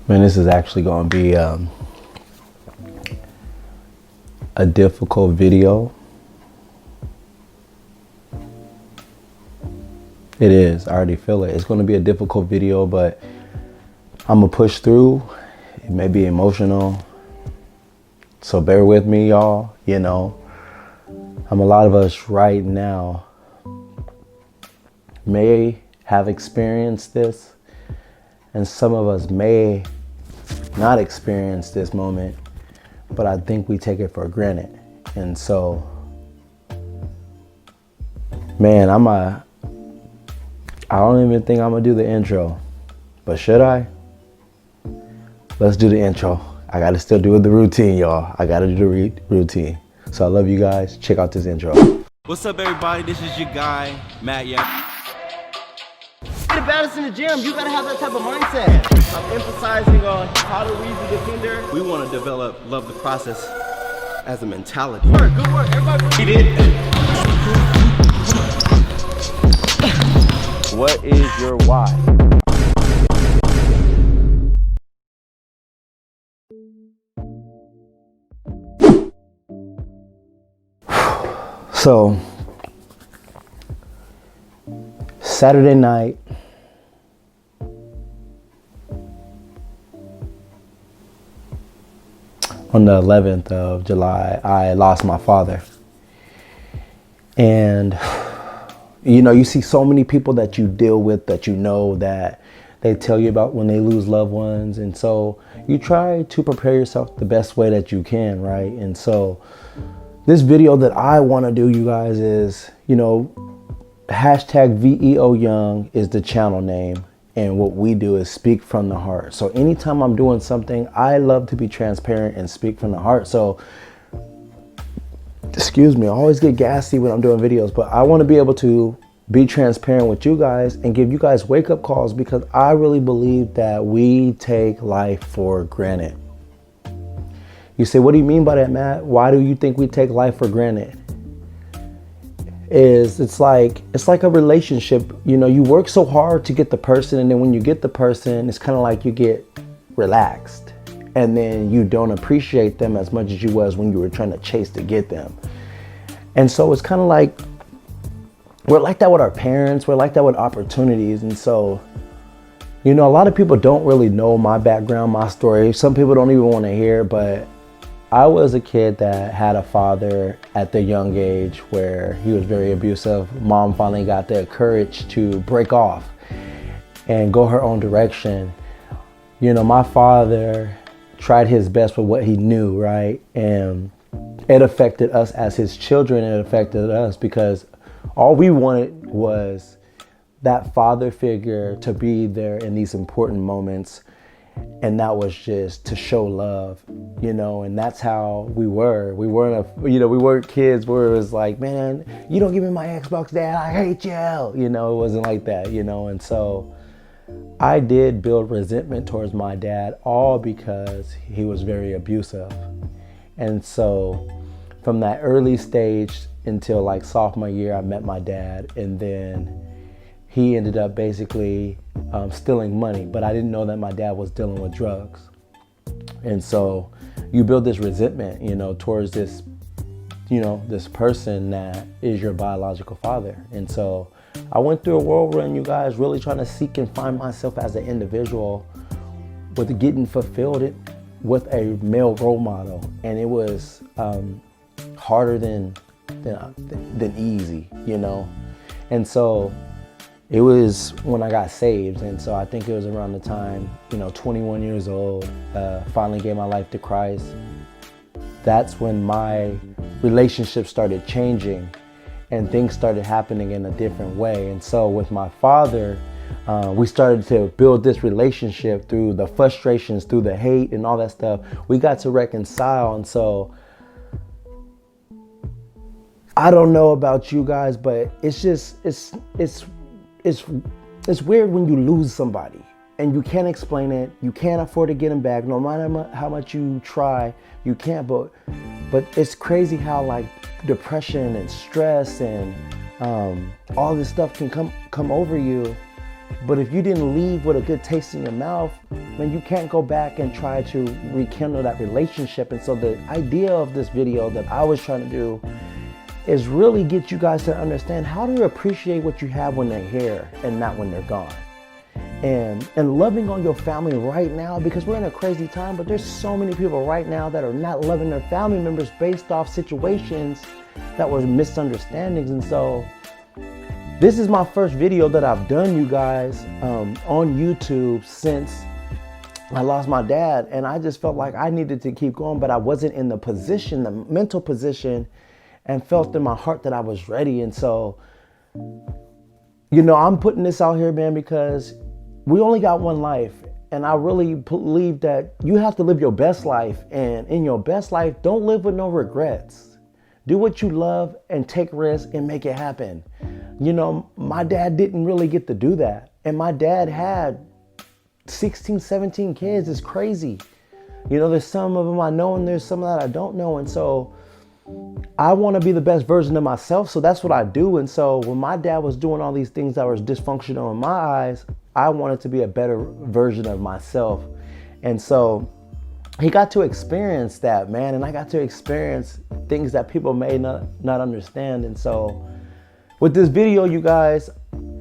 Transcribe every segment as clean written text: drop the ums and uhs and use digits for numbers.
Man, this is actually going to be a difficult video. It is. I already feel it. It's going to be a difficult video, but I'm going to push through. It may be emotional, so bear with me, y'all. You know, a lot of us right now may have experienced this, and some of us may not experience this moment, but I think we take it for granted. And so, man, I don't even think I'm gonna do the intro, but should I? Let's do the intro. I gotta still do the routine, y'all. I gotta do the routine. So I love you guys. Check out this intro. What's up, everybody? This is your guy, Matt. The baddest in the gym, you gotta have that type of mindset. I'm emphasizing on how to read the defender. We want to develop love the process as a mentality. Good work, everybody. He did. What is your why? So, Saturday night, on the 11th of July, I lost my father. And, you know, you see so many people that you deal with that you know that they tell you about when they lose loved ones. And so you try to prepare yourself the best way that you can, right? And so this video that I want to do, you guys, is, you know, hashtag VEOYoung is the channel name. And what we do is speak from the heart. So anytime I'm doing something, I love to be transparent and speak from the heart. So, excuse me, I always get gassy when I'm doing videos, but I want to be able to be transparent with you guys and give you guys wake-up calls, because I really believe that we take life for granted. You say, what do you mean by that, Matt? Why do you think we take life for granted? It's like a relationship. You know, you work so hard to get the person, and then when you get the person, it's kind of like you get relaxed, and then you don't appreciate them as much as you was when you were trying to chase to get them. And so it's kind of like we're like that with our parents, we're like that with opportunities. And so, you know, a lot of people don't really know my background, my story. Some people don't even want to hear, but I was a kid that had a father at the young age where he was very abusive. Mom finally got the courage to break off and go her own direction. You know, my father tried his best with what he knew, right? And it affected us as his children. It affected us because all we wanted was that father figure to be there in these important moments. And that was just to show love, you know, and that's how we were. We weren't kids where it was like, man, you don't give me my Xbox, Dad, I hate you. You know, it wasn't like that, you know. And so I did build resentment towards my dad, all because he was very abusive. And so from that early stage until like sophomore year, I met my dad, and then he ended up basically stealing money, but I didn't know that my dad was dealing with drugs. And so you build this resentment, you know, towards this, you know, this person that is your biological father. And so I went through a whirlwind, you guys, really trying to seek and find myself as an individual with getting fulfilled with a male role model. And it was harder than easy, you know. And so it was when I got saved, and so I think it was around the time, you know, 21 years old, finally gave my life to Christ. That's when my relationship started changing and things started happening in a different way. And so with my father, we started to build this relationship through the frustrations, through the hate and all that stuff. We got to reconcile. And so I don't know about you guys, but it's just, it's weird when you lose somebody and you can't explain it. You can't afford to get them back. No matter how much you try, you can't. But it's crazy how like depression and stress and all this stuff can come over you But if you didn't leave with a good taste in your mouth, then you can't go back and try to rekindle that relationship. And so the idea of this video that I was trying to do is really get you guys to understand how to appreciate what you have when they're here and not when they're gone. And loving on your family right now, because we're in a crazy time, but there's so many people right now that are not loving their family members based off situations that were misunderstandings. And so this is my first video that I've done, you guys, on YouTube since I lost my dad. And I just felt like I needed to keep going, but I wasn't in the position, the mental position, and felt in my heart that I was ready. And so, you know, I'm putting this out here, man, because we only got one life. And I really believe that you have to live your best life. And in your best life, don't live with no regrets. Do what you love and take risks and make it happen. You know, my dad didn't really get to do that. And my dad had 16, 17 kids. It's crazy. You know, there's some of them I know and there's some that I don't know. And so I want to be the best version of myself. So that's what I do. And so when my dad was doing all these things that was dysfunctional in my eyes, I wanted to be a better version of myself. And so he got to experience that, man. And I got to experience things that people may not understand. And so with this video, you guys,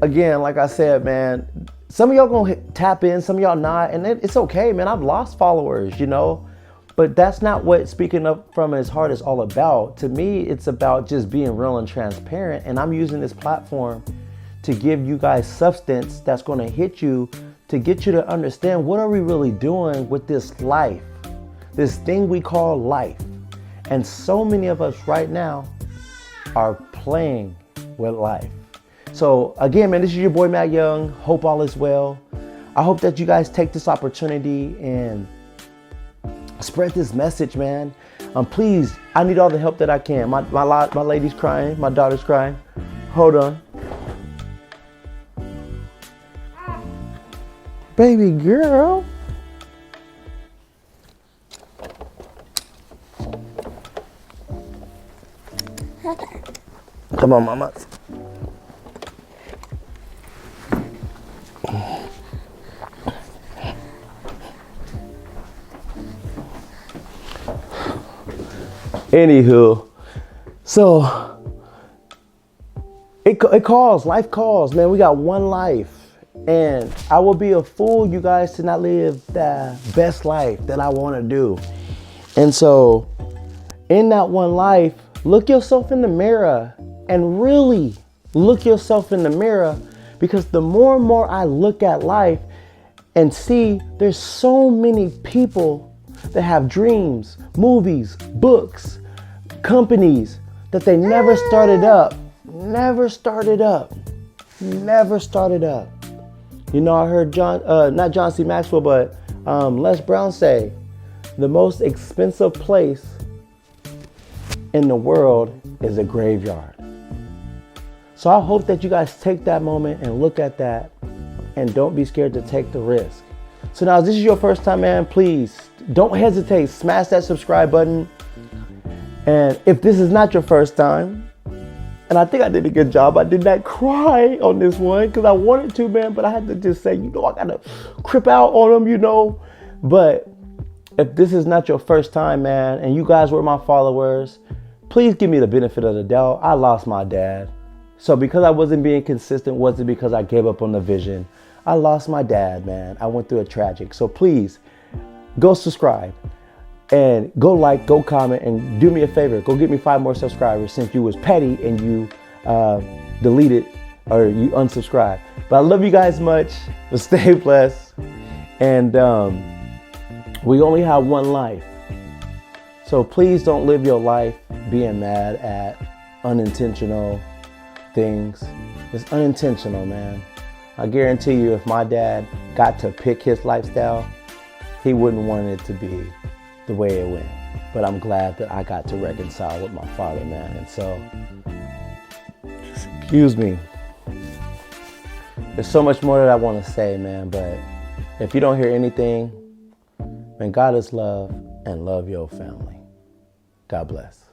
again, like I said, man, some of y'all gonna tap in, some of y'all not. And it's okay, man. I've lost followers, you know. But that's not what speaking up from his heart is all about. To me, it's about just being real and transparent. And I'm using this platform to give you guys substance that's going to hit you, to get you to understand what are we really doing with this life, this thing we call life. And so many of us right now are playing with life. So again, man, this is your boy VEOYoung. Hope all is well. I hope that you guys take this opportunity and spread this message, man. Please, I need all the help that I can. My lady's crying. My daughter's crying. Hold on. Baby girl. Come on, mama. Anywho, so life calls, man. We got one life. And I will be a fool, you guys, to not live the best life that I want to do. And so in that one life, look yourself in the mirror and really look yourself in the mirror, because the more and more I look at life and see there's so many people that have dreams, movies, books, companies that they never started up. You know, I heard not John C. Maxwell, but Les Brown say, the most expensive place in the world is a graveyard. So I hope that you guys take that moment and look at that and don't be scared to take the risk. So now, if this is your first time, man, please don't hesitate. Smash that subscribe button. And if this is not your first time, and I think I did a good job. I did not cry on this one because I wanted to, man, but I had to just say, you know, I got to crip out on them, you know. But if this is not your first time, man, and you guys were my followers, please give me the benefit of the doubt. I lost my dad. So because I wasn't being consistent, wasn't because I gave up on the vision. I lost my dad, man. I went through a tragic. So please go subscribe. And go like, go comment, and do me a favor. Go get me 5 more subscribers since you was petty and you deleted or you unsubscribed. But I love you guys much. But stay blessed. And we only have one life. So please don't live your life being mad at unintentional things. It's unintentional, man. I guarantee you, if my dad got to pick his lifestyle, he wouldn't want it to be the way it went. But I'm glad that I got to reconcile with my father, man. And so, excuse me. There's so much more that I want to say, man. But if you don't hear anything, man, God is love, and love your family. God bless.